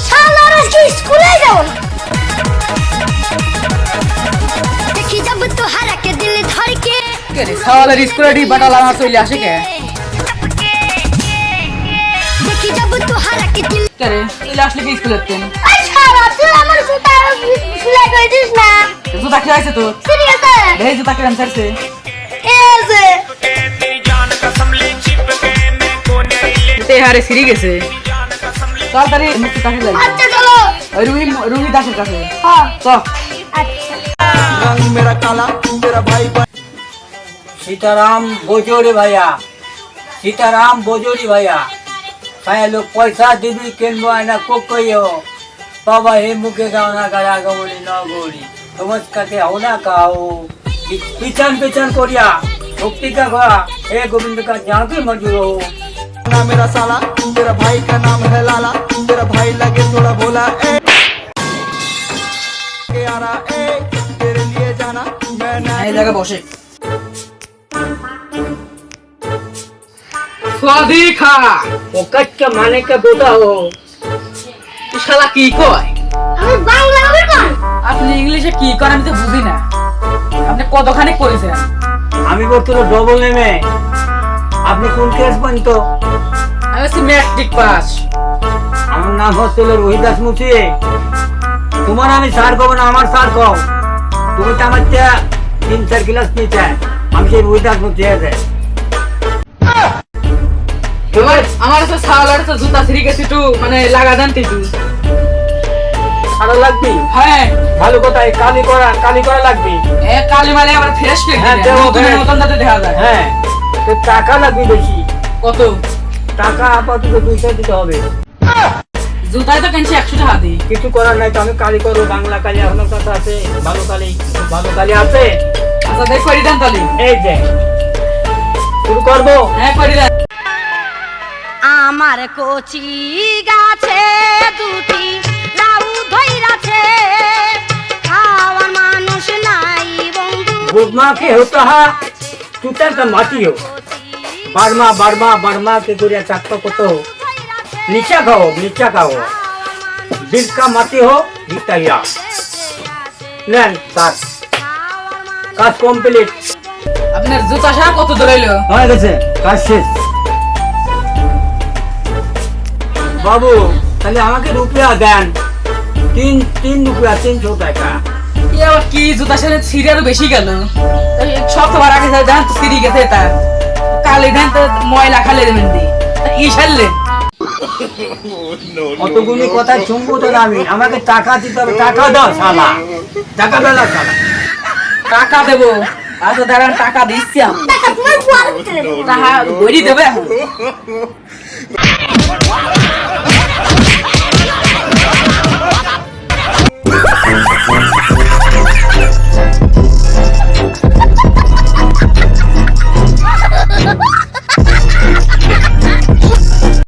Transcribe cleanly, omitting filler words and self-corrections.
শালার আজকে স্কুলে যাও না। দেখি যাব তো হারাকে দিল ধর কে কে রে শালার স্কুলে ডি বাটা লাগা চলে আসে কে দেখি যাব তো হারাকে দিল কে রে চলে আসলে কি স্কুলে তেন আচ্ছা তুই আমার জুতা সেলাই করে দিস না। জুতা কি আছে তো সিরিয়াস এই জুতা কেন ছাড়ছে এই যে তে হারে সিরি গেছে চল তারি মুক্তি কাছে যাই আচ্ছা চলো। ওই রুহি দাসের কাছে হ্যাঁ চল আচ্ছা रंग मेरा काला तेरा भाई सीताराम बोजोरी भैया सीताराम बोजोरी भैया कहीं लोग पैसा दीदी केनबो आना को कहियो बाबा हे मुके गावना करा गवली न गोरी समझ कते हो ना काओ पिछन पिछन कोरिया मुक्ति का घोड़ा हे गोविंद का जहाँ भी मंजूर हो ना मेरा साला तेरा भाई का नाम है लाला तेरा भाई लगे थोड़ा भोला ए यारा ए तेरे लिए जाना मैं ना এই জায়গা বসে स्वादिखा वो कच के माने के बोता हो তুই শালা কি কয় আমি বাংলা বলবো। আপনি ইংলিশে কি করেন আমি তো বুঝি না আপনি কতখানি করেছেন আমি বলতো ডবল নেমে আপনি কোন ক্লাস পর্যন্ত আমি হচ্ছে ম্যাট্রিক পাস আমার নাম হচ্ছে রোহিত দাস মুচি তোমার আমি স্যার কব না আমার স্যার কও তুমি তো আমার চেয়ে 3-4 ক্লাস নিচে আমি সেই রোহিত দাস মুচি আছে আমার তো শালার তো জুতা ছিঁড়ে গেছে একটু মানে লাগা দেন একটু ভালো লাগবে হ্যাঁ ভালো কথা কালি করা লাগবে এ কালি মালে আবার ফ্রেশ করে হ্যাঁ, দিলেন। দেবো, নতুনের হ্যাঁ। মতন যাতে দেখা যায় হ্যাঁ তো টাকা লাগবে বেশি কত টাকা আপাতত 200 দিতে হবে জুতায় তো কিনছি 100 টাকা দিই কিছু করার নাই তো আমি কালি করবো বাংলা কালি আপনার কাছে আছে ভালো কালি আছে আচ্ছা দেখ করে দেন তাহলে এই যে শুরু করবো হ্যাঁ করে দেন আমার কচি গাছে দুটি লাউ ধইরাছে খাওয়ার মানুষ নাই বন্ধু बुढ़मा के होता है टूटा का माटी हो बर्मा के गुड़िया चाकतो को तो नीचा खाओ बिल का माटी हो दिखता ही लेन काज कमप्लीट আপনার জুতা সারা কত দৌড়াইলো হয়ে গেছে কাজ শেষ বাবু তাহলে আমাকে রুপিয়া দেন তিন রুপিয়া 300 টাকা কি আবার কি জুতা সারা ছিঁড়ে আরো বেশি গেল এই সপ্তাহ আগে যাই দেন তো ছিঁড়ে গেছে এটা কালি দেন তো ময়লা খালে দেবেন দি ই ছাড়লেন অতগুলি কথা শুনবো তো না আমি আমাকে টাকা দিতে হবে টাকা দাও শালা টাকা দাও না শালা টাকা দেবো আচ্ছা দাঁড়ান টাকা দিচ্ছি আমি টাকা তোমার বুয়ার ভিতরে দেবো। টাকা গড়ি দেবে এখন